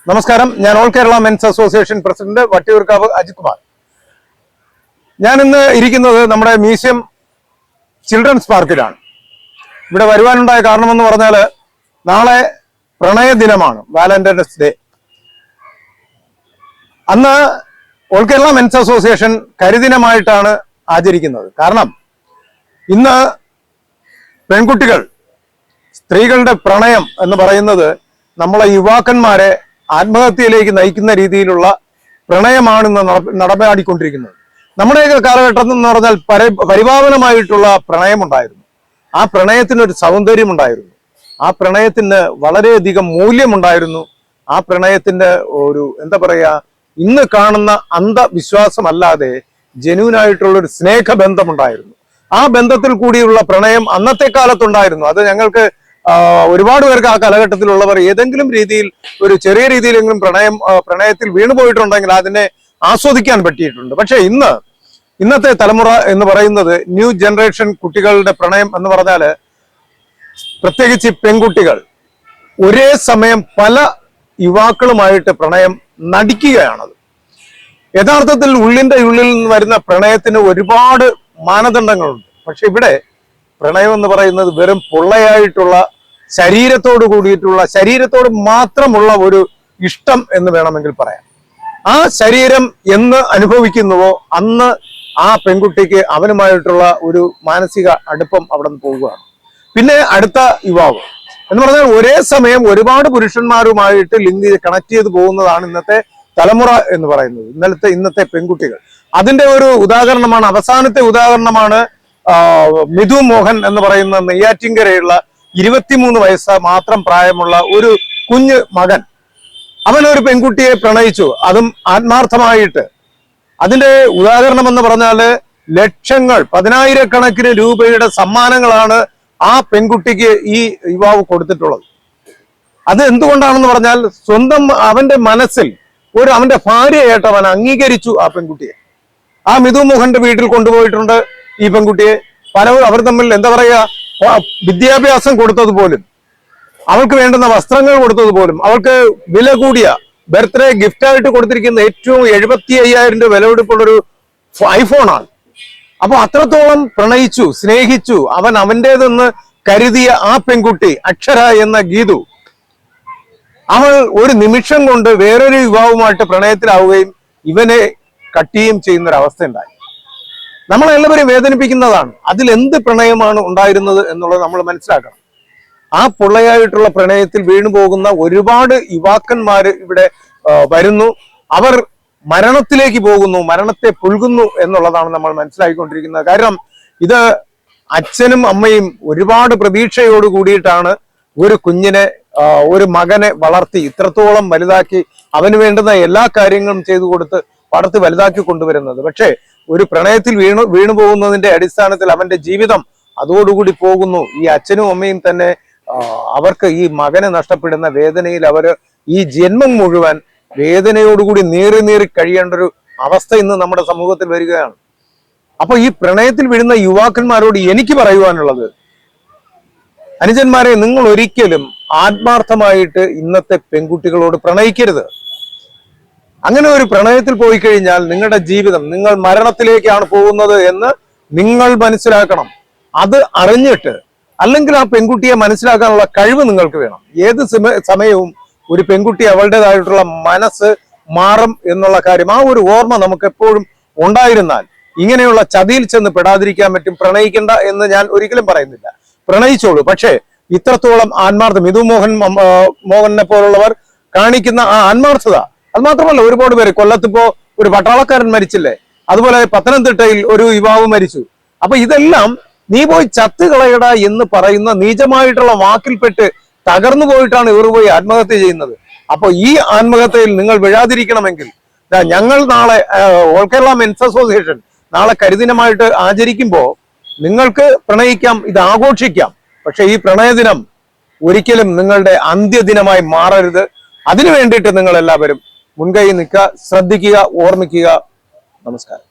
നമസ്കാരം. ഞാൻ all Kerala men's association president Vattiyoorkavu Ajith Kumar. ഞാൻ ഇന്ന് ഇരിക്കുന്നത് നമ്മുടെ മ്യൂസിയം ചിൽഡ്രൻസ് പാർക്കിലാണ്. ഇവിടെ വരുവാനുണ്ടായ കാരണമെന്ന് പറഞ്ഞാൽ നാളെ പ്രണയ ദിനമാണ്, വാലന്റൈൻസ് ഡേ. അന്ന് ഓൾ കേരള മെൻസ് അസോസിയേഷൻ കരിദിനമായിട്ടാണ് ആചരിക്കുന്നത്. കാരണം ഇന്ന് പെൺകുട്ടികൾ, സ്ത്രീകളുടെ പ്രണയം എന്ന് പറയുന്നത് നമ്മളെ യുവാക്കന്മാരെ ആത്മഹത്യയിലേക്ക് നയിക്കുന്ന രീതിയിലുള്ള പ്രണയമാണ് നടപാടിക്കൊണ്ടിരിക്കുന്നത്. നമ്മുടെയൊക്കെ കാലഘട്ടം എന്ന് പറഞ്ഞാൽ പരിപാവനമായിട്ടുള്ള പ്രണയമുണ്ടായിരുന്നു. ആ പ്രണയത്തിനൊരു സൗന്ദര്യം ഉണ്ടായിരുന്നു. ആ പ്രണയത്തിന് വളരെയധികം മൂല്യമുണ്ടായിരുന്നു. ആ പ്രണയത്തിന്റെ ഒരു ഇന്ന് കാണുന്ന അന്ധവിശ്വാസമല്ലാതെ ജെന്യൂനായിട്ടുള്ളൊരു സ്നേഹബന്ധമുണ്ടായിരുന്നു. ആ ബന്ധത്തിൽ കൂടിയുള്ള പ്രണയം അന്നത്തെ കാലത്തുണ്ടായിരുന്നു. അത് ഞങ്ങൾക്ക് ഒരുപാട് പേർക്ക് ആ കാലഘട്ടത്തിലുള്ളവർ ഏതെങ്കിലും രീതിയിൽ ഒരു ചെറിയ രീതിയിലെങ്കിലും പ്രണയത്തിൽ വീണുപോയിട്ടുണ്ടെങ്കിൽ അതിനെ ആസ്വദിക്കാൻ പറ്റിയിട്ടുണ്ട്. പക്ഷെ ഇന്നത്തെ തലമുറ എന്ന് പറയുന്നത്, ന്യൂ ജനറേഷൻ കുട്ടികളുടെ പ്രണയം എന്ന് പറഞ്ഞാൽ, പ്രത്യേകിച്ച് പെൺകുട്ടികൾ ഒരേ സമയം പല യുവാക്കളുമായിട്ട് പ്രണയം നടിക്കുകയാണത്. യഥാർത്ഥത്തിൽ ഉള്ളിൽ നിന്ന് വരുന്ന പ്രണയത്തിന് ഒരുപാട് മാനദണ്ഡങ്ങളുണ്ട്. പക്ഷെ ഇവിടെ പ്രണയം എന്ന് പറയുന്നത് വെറും പൊള്ളയായിട്ടുള്ള ശരീരത്തോട് മാത്രമുള്ള ഒരു ഇഷ്ടം എന്ന് വേണമെങ്കിൽ പറയാം. ആ ശരീരം എന്ന് അനുഭവിക്കുന്നുവോ അന്ന് ആ പെൺകുട്ടിക്ക് അവനുമായിട്ടുള്ള ഒരു മാനസിക അടുപ്പം അവിടെ നിന്ന് പോവുകയാണ്. പിന്നെ അടുത്ത യുവാവ് എന്ന് പറഞ്ഞാൽ ഒരേ സമയം ഒരുപാട് പുരുഷന്മാരുമായിട്ട് കണക്ട് ചെയ്ത് പോകുന്നതാണ് ഇന്നത്തെ തലമുറ എന്ന് പറയുന്നത്, ഇന്നത്തെ പെൺകുട്ടികൾ. അതിന്റെ ഒരു ഉദാഹരണമാണ്, അവസാനത്തെ ഉദാഹരണമാണ് മിഥു മോഹൻ എന്ന് പറയുന്ന നെയ്യാറ്റിൻകരയുള്ള 23 വയസ്സ് മാത്രം പ്രായമുള്ള ഒരു കുഞ്ഞ് മകൻ. അവനൊരു പെൺകുട്ടിയെ പ്രണയിച്ചു, അതും ആത്മാർത്ഥമായിട്ട്. അതിന്റെ ഉദാഹരണം എന്ന് പറഞ്ഞാല് ലക്ഷങ്ങൾ, 10,000-കണക്കിന് രൂപയുടെ സമ്മാനങ്ങളാണ് ആ പെൺകുട്ടിക്ക് ഈ യുവാവ് കൊടുത്തിട്ടുള്ളത്. അത് എന്തുകൊണ്ടാണെന്ന് പറഞ്ഞാൽ, സ്വന്തം അവന്റെ മനസ്സിൽ അവന്റെ ഭാര്യയായിട്ട് അവൻ അംഗീകരിച്ചു ആ പെൺകുട്ടിയെ. ആ മിഥു മോഹന്റെ വീട്ടിൽ കൊണ്ടുപോയിട്ടുണ്ട് ഈ പെൺകുട്ടിയെ. അവർ തമ്മിൽ വിദ്യാഭ്യാസം കൊടുത്തതുപോലും, അവൾക്ക് വേണ്ടുന്ന വസ്ത്രങ്ങൾ കൊടുത്തതുപോലും, അവൾക്ക് വില കൂടിയ ബർത്ത്ഡേ ഗിഫ്റ്റായിട്ട് കൊടുത്തിരിക്കുന്ന ഏറ്റവും 75,000 രൂപ വിലപിടിപ്പുള്ളൊരു ഐഫോണാണ്. അപ്പൊ അത്രത്തോളം പ്രണയിച്ചു, സ്നേഹിച്ചു അവന്റേതെന്ന് കരുതിയ ആ പെൺകുട്ടി, അക്ഷര എന്ന ഗീതു, അവൾ ഒരു നിമിഷം കൊണ്ട് വേറൊരു യുവാവുമായിട്ട് പ്രണയത്തിലാവുകയും ഇവനെ കട്ടിയും ചെയ്യുന്നൊരവസ്ഥ ഉണ്ടായി. നമ്മളെല്ലാവരും വേദനിപ്പിക്കുന്നതാണ്. അതിൽ എന്ത് പ്രണയമാണ് ഉണ്ടായിരുന്നത് എന്നുള്ളത് നമ്മൾ മനസ്സിലാക്കണം. ആ പൊള്ളയായിട്ടുള്ള പ്രണയത്തിൽ വീണുപോകുന്ന ഒരുപാട് യുവാക്കന്മാര് ഇവിടെ വരുന്നു. അവർ മരണത്തിലേക്ക് പോകുന്നു, മരണത്തെ പുൽകുന്നു എന്നുള്ളതാണ് നമ്മൾ മനസ്സിലാക്കിക്കൊണ്ടിരിക്കുന്നത്. കാരണം ഇത് അച്ഛനും അമ്മയും ഒരുപാട് പ്രതീക്ഷയോട് കൂടിയിട്ടാണ് ഒരു കുഞ്ഞിനെ, ഒരു മകനെ വളർത്തി ഇത്രത്തോളം വലുതാക്കി അവന് വേണ്ടുന്ന എല്ലാ കാര്യങ്ങളും ചെയ്തു കൊടുത്ത് വളർത്തി വലുതാക്കി കൊണ്ടുവരുന്നത്. പക്ഷേ ഒരു പ്രണയത്തിൽ വീണു പോകുന്നതിന്റെ അടിസ്ഥാനത്തിൽ അവന്റെ ജീവിതം അതോടുകൂടി പോകുന്നു. ഈ അച്ഛനും അമ്മയും തന്നെ അവർക്ക് ഈ മകനെ നഷ്ടപ്പെടുന്ന വേദനയിൽ ഈ ജന്മം മുഴുവൻ വേദനയോടുകൂടി നീറി കഴിയേണ്ട ഒരു അവസ്ഥ ഇന്ന് നമ്മുടെ സമൂഹത്തിൽ വരികയാണ്. അപ്പൊ ഈ പ്രണയത്തിൽ വീഴുന്ന യുവാക്കന്മാരോട് എനിക്ക് പറയുവാനുള്ളത്, അനുജന്മാരെ, നിങ്ങൾ ഒരിക്കലും ആത്മാർത്ഥമായിട്ട് ഇന്നത്തെ പെൺകുട്ടികളോട് പ്രണയിക്കരുത്. അങ്ങനെ ഒരു പ്രണയത്തിൽ പോയി കഴിഞ്ഞാൽ നിങ്ങളുടെ ജീവിതം, നിങ്ങൾ മരണത്തിലേക്കാണ് പോകുന്നത് എന്ന് നിങ്ങൾ മനസ്സിലാക്കണം. അത് അറിഞ്ഞിട്ട്, അല്ലെങ്കിൽ ആ പെൺകുട്ടിയെ മനസ്സിലാക്കാനുള്ള കഴിവ് നിങ്ങൾക്ക് വേണം. ഏത് സമയവും ഒരു പെൺകുട്ടി അവളുടേതായിട്ടുള്ള മനസ്സ് മാറും എന്നുള്ള കാര്യം, ആ ഒരു ഓർമ്മ നമുക്ക് എപ്പോഴും ഉണ്ടായിരുന്നാൽ ഇങ്ങനെയുള്ള ചതിയിൽ ചെന്ന് പെടാതിരിക്കാൻ പറ്റും. പ്രണയിക്കണ്ട എന്ന് ഞാൻ ഒരിക്കലും പറയുന്നില്ല, പ്രണയിച്ചോളൂ. പക്ഷേ ഇത്രത്തോളം മിഥു മോഹനെ പോലുള്ളവർ കാണിക്കുന്ന ആ ആത്മാർത്ഥത, അത് മാത്രമല്ല, ഒരുപാട് പേര്, കൊല്ലത്തിപ്പോ ഒരു പട്ടാളക്കാരൻ മരിച്ചില്ലേ, അതുപോലെ പത്തനംതിട്ടയിൽ ഒരു യുവാവ് മരിച്ചു. അപ്പൊ ഇതെല്ലാം നീ പോയി ചത്തുകളയട എന്ന് പറയുന്ന നീചമായിട്ടുള്ള വാക്കിൽപ്പെട്ട് തകർന്നു പോയിട്ടാണ് ഇവർ പോയി ആത്മഹത്യ ചെയ്യുന്നത്. അപ്പൊ ഈ ആത്മഹത്യയിൽ നിങ്ങൾ വീഴാതിരിക്കണമെങ്കിൽ ഞങ്ങൾ നാളെ ഓൾ കേരള മെൻസ് അസോസിയേഷൻ നാളെ കരിദിനമായിട്ട് ആചരിക്കുമ്പോൾ നിങ്ങൾക്ക് പ്രണയിക്കാം, ഇത് ആഘോഷിക്കാം. പക്ഷെ ഈ പ്രണയദിനം ഒരിക്കലും നിങ്ങളുടെ അന്ത്യദിനമായി മാറരുത്. അതിനു വേണ്ടിയിട്ട് നിങ്ങൾ എല്ലാവരും മുൻകൈ നിൽക്കുക, ശ്രദ്ധിക്കുക, ഓർമ്മിക്കുക. നമസ്കാരം.